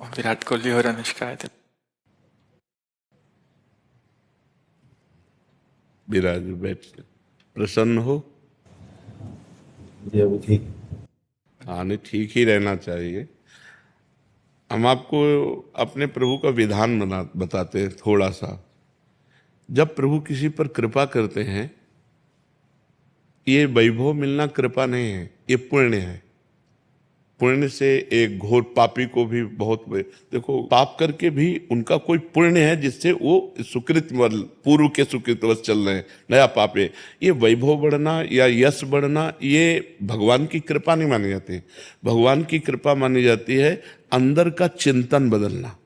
विराट कोहली और अनुष्का है। विराज बैठ प्रसन्न हो। जी अभी ठीक। हाँ नहीं, ठीक ही रहना चाहिए। हम आपको अपने प्रभु का विधान बताते हैं थोड़ा सा। जब प्रभु किसी पर कृपा करते हैं, ये वैभव मिलना कृपा नहीं है, ये पुण्य है। पुण्य से एक घोर पापी को भी देखो, पाप करके भी उनका कोई पुण्य है जिससे वो सुकृत पूर्व के सुकृतवश चल रहे हैं, नया पाप है। ये वैभव बढ़ना या यश बढ़ना ये भगवान की कृपा नहीं मानी जाती। भगवान की कृपा मानी जाती है अंदर का चिंतन बदलना,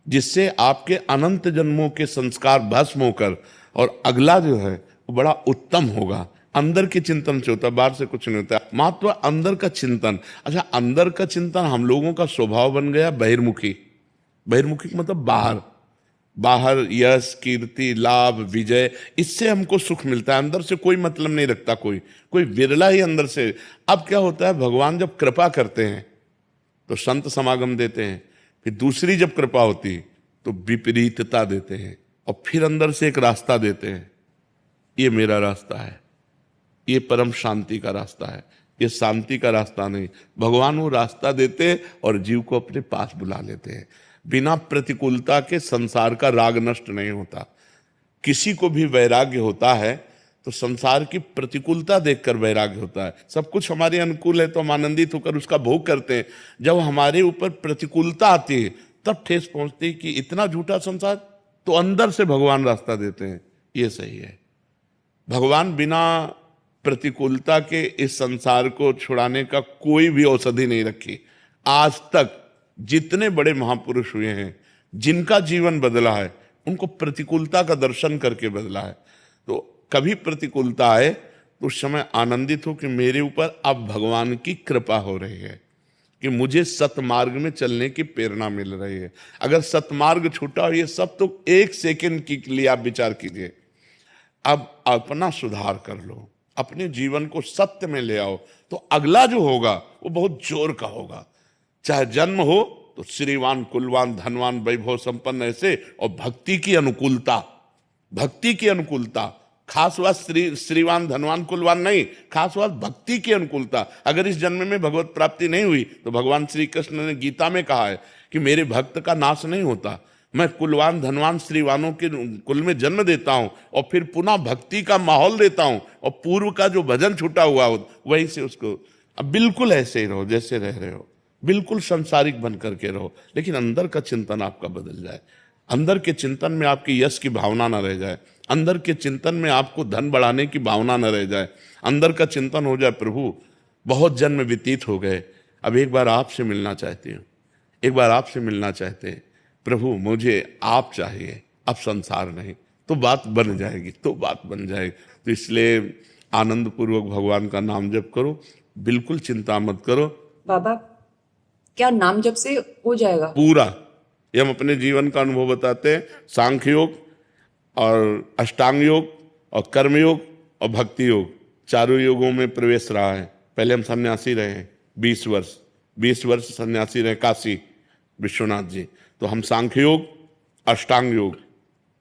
जिससे आपके अनंत जन्मों के संस्कार भस्म होकर और अगला जो है वो बड़ा उत्तम होगा। अंदर के चिंतन से होता है, बाहर से कुछ नहीं होता। मात्र अंदर का चिंतन। अच्छा, अंदर का चिंतन हम लोगों का स्वभाव बन गया बहिर्मुखी। बहिर्मुखी मतलब बाहर, बाहर यश कीर्ति लाभ विजय, इससे हमको सुख मिलता है। अंदर से कोई मतलब नहीं रखता कोई विरला ही अंदर से। अब क्या होता है, भगवान जब कृपा करते हैं तो संत समागम देते हैं, फिर दूसरी जब कृपा होती तो विपरीतता देते हैं, और फिर अंदर से एक रास्ता देते हैं। ये मेरा रास्ता है, ये परम शांति का रास्ता है, ये शांति का रास्ता नहीं। भगवान वो रास्ता देते हैं और जीव को अपने पास बुला लेते हैं। बिना प्रतिकूलता के संसार का राग नष्ट नहीं होता। किसी को भी वैराग्य होता है तो संसार की प्रतिकूलता देखकर वैराग्य होता है। सब कुछ हमारे अनुकूल है तो हम आनंदित होकर उसका भोग करते हैं। जब हमारे ऊपर प्रतिकूलता आती है तब ठेस पहुंचती है कि इतना झूठा संसार, तो अंदर से भगवान रास्ता देते हैं। ये सही है। भगवान बिना प्रतिकूलता के इस संसार को छुड़ाने का कोई भी औषधि नहीं रखी। आज तक जितने बड़े महापुरुष हुए हैं, जिनका जीवन बदला है, उनको प्रतिकूलता का दर्शन करके बदला है। तो कभी प्रतिकूलता आए तो उस समय आनंदित हो कि मेरे ऊपर अब भगवान की कृपा हो रही है, कि मुझे सतमार्ग में चलने की प्रेरणा मिल रही है। अगर सतमार्ग छूटा हो, ये सब तो एक सेकंड के लिए आप विचार कीजिए। अब अपना सुधार कर लो, अपने जीवन को सत्य में ले आओ, तो अगला जो होगा वो बहुत जोर का होगा। चाहे जन्म हो तो श्रीवान कुलवान धनवान वैभव संपन्न ऐसे, और भक्ति की अनुकूलता, भक्ति की अनुकूलता। खास बात श्रीवान धनवान कुलवान नहीं, खास बात भक्ति की अनुकूलता। अगर इस जन्म में भगवत प्राप्ति नहीं हुई तो भगवान श्री कृष्ण ने गीता में कहा है कि मेरे भक्त का नाश नहीं होता। मैं कुलवान धनवान श्रीवानों के कुल में जन्म देता हूं और फिर पुनः भक्ति का माहौल देता हूं, और पूर्व का जो भजन छूटा हुआ हो वहीं से उसको। अब बिल्कुल ऐसे ही रहो जैसे रह रहे हो, बिल्कुल संसारिक बन करके रहो, लेकिन अंदर का चिंतन आपका बदल जाए। अंदर के चिंतन में आपकी यश की भावना न रह जाए, अंदर के चिंतन में आपको धन बढ़ाने की भावना न रह जाए। अंदर का चिंतन हो जाए, प्रभु बहुत जन्म व्यतीत हो गए, अब एक बार आपसे मिलना चाहती हूँ, एक बार आपसे मिलना चाहते हैं प्रभु, मुझे आप चाहिए, अब संसार नहीं। तो बात बन जाएगी, तो बात बन जाएगी। तो इसलिए आनंद पूर्वक भगवान का नाम जप करो, बिल्कुल चिंता मत करो। बाबा, क्या नाम जप से हो जाएगा? पूरा, ये हम अपने जीवन का अनुभव बताते हैं। सांख्य योग और अष्टांग योग और कर्मयोग और भक्ति योग, चारों योगों में प्रवेश रहा है। पहले हम सन्यासी रहे हैं 20 वर्ष सन्यासी रहे काशी विश्वनाथ जी। तो हम सांख्य योग, अष्टांग योग,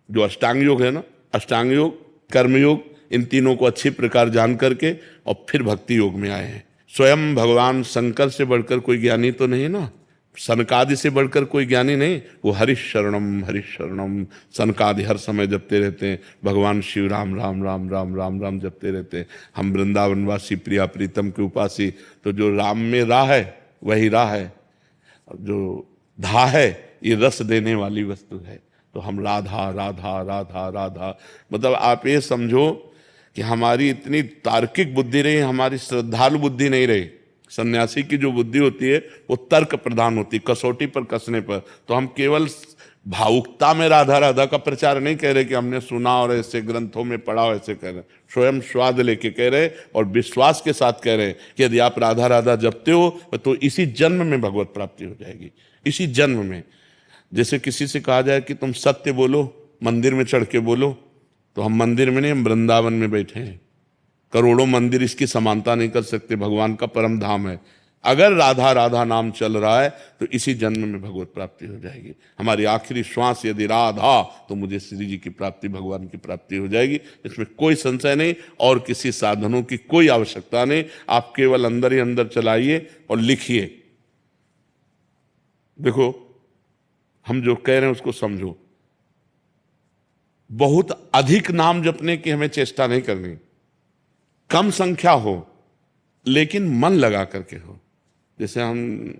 जो अष्टांग योग है ना, अष्टांग योग कर्मयोग, इन तीनों को अच्छी प्रकार जान करके और फिर भक्ति योग में आए हैं। स्वयं भगवान शंकर से बढ़कर कोई ज्ञानी तो नहीं ना, सनकादि से बढ़कर कोई ज्ञानी नहीं। वो हरिशरणम सनकादि हर समय जपते रहते हैं। भगवान शिव राम राम राम राम राम राम जपते रहते हैं। हम वृंदावनवासी प्रिया प्रीतम के उपासी, तो जो राम में राह है वही राह है, जो धा है ये रस देने वाली वस्तु है। तो हम राधा राधा राधा राधा, मतलब आप ये समझो कि हमारी इतनी तार्किक बुद्धि रही, हमारी श्रद्धालु बुद्धि नहीं रही। सन्यासी की जो बुद्धि होती है वो तर्क प्रधान होती, कसौटी पर कसने पर। तो हम केवल भावुकता में राधा राधा का प्रचार नहीं कह रहे कि हमने सुना और ऐसे ग्रंथों में पढ़ा हो, ऐसे कह रहे, स्वयं स्वाद लेके कह रहे और विश्वास के साथ कह रहे कि यदि आप राधा राधा जपते हो तो इसी जन्म में भगवत प्राप्ति हो जाएगी, इसी जन्म में। जैसे किसी से कहा जाए कि तुम सत्य बोलो, मंदिर में चढ़ के बोलो, तो हम मंदिर में नहीं, हम वृंदावन में बैठे हैं। करोड़ों मंदिर इसकी समानता नहीं कर सकते, भगवान का परम धाम है। अगर राधा राधा नाम चल रहा है तो इसी जन्म में भगवत प्राप्ति हो जाएगी। हमारी आखिरी श्वास यदि राधा, तो मुझे श्री जी की प्राप्ति, भगवान की प्राप्ति हो जाएगी, इसमें कोई संशय नहीं। और किसी साधनों की कोई आवश्यकता नहीं। आप केवल अंदर ही अंदर चलाइए और लिखिए। देखो, हम जो कह रहे हैं उसको समझो। बहुत अधिक नाम जपने की हमें चेष्टा नहीं करनी, कम संख्या हो लेकिन मन लगा करके हो। जैसे हम,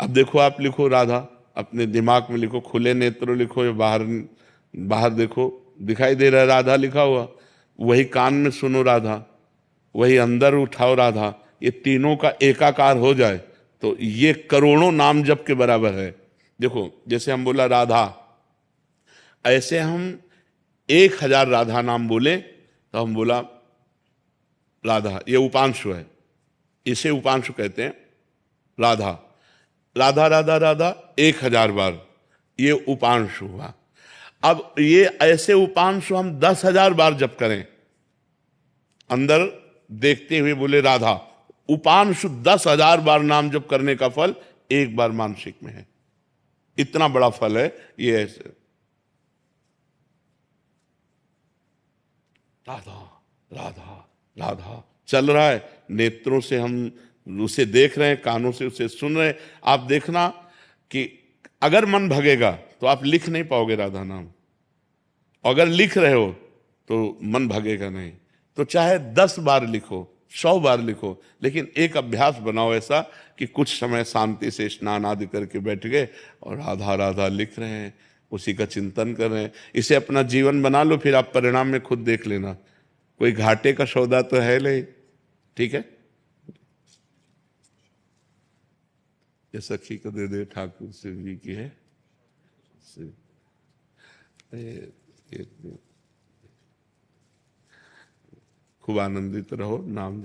अब देखो, आप लिखो राधा, अपने दिमाग में लिखो, खुले नेत्रों लिखो या बाहर बाहर देखो, दिखाई दे रहा है राधा लिखा हुआ। वही कान में सुनो राधा, वही अंदर उठाओ राधा। ये तीनों का एकाकार हो जाए तो ये करोड़ों नाम जप के बराबर है। देखो, जैसे हम बोला राधा, ऐसे हम 1000 राधा नाम बोले तो हम बोला राधा, ये उपांशु है, इसे उपांशु कहते हैं। राधा राधा राधा राधा 1000 बार, ये उपांशु हुआ। अब ये ऐसे उपांशु हम 10,000 बार जप करें, अंदर देखते हुए बोले राधा, उपांशु 10,000 बार नाम जप करने का फल एक बार मानसिक में है। इतना बड़ा फल है ये। ऐसे राधा राधा राधा चल रहा है, नेत्रों से हम उसे देख रहे हैं, कानों से उसे सुन रहे हैं। आप देखना कि अगर मन भगेगा तो आप लिख नहीं पाओगे राधा नाम, अगर लिख रहे हो तो मन भगेगा नहीं। तो चाहे 10 बार लिखो, 100 बार लिखो, लेकिन एक अभ्यास बनाओ ऐसा कि कुछ समय शांति से स्नान आदि करके बैठ गए और राधा राधा लिख रहे हैं, उसी का चिंतन कर रहे हैं। इसे अपना जीवन बना लो, फिर आप परिणाम में खुद देख लेना। कोई घाटे का सौदा तो है नहीं, ठीक है। ये सखी को दे दे, ठाकुर से भी की है। खूब आनंदित रहो, नाम जप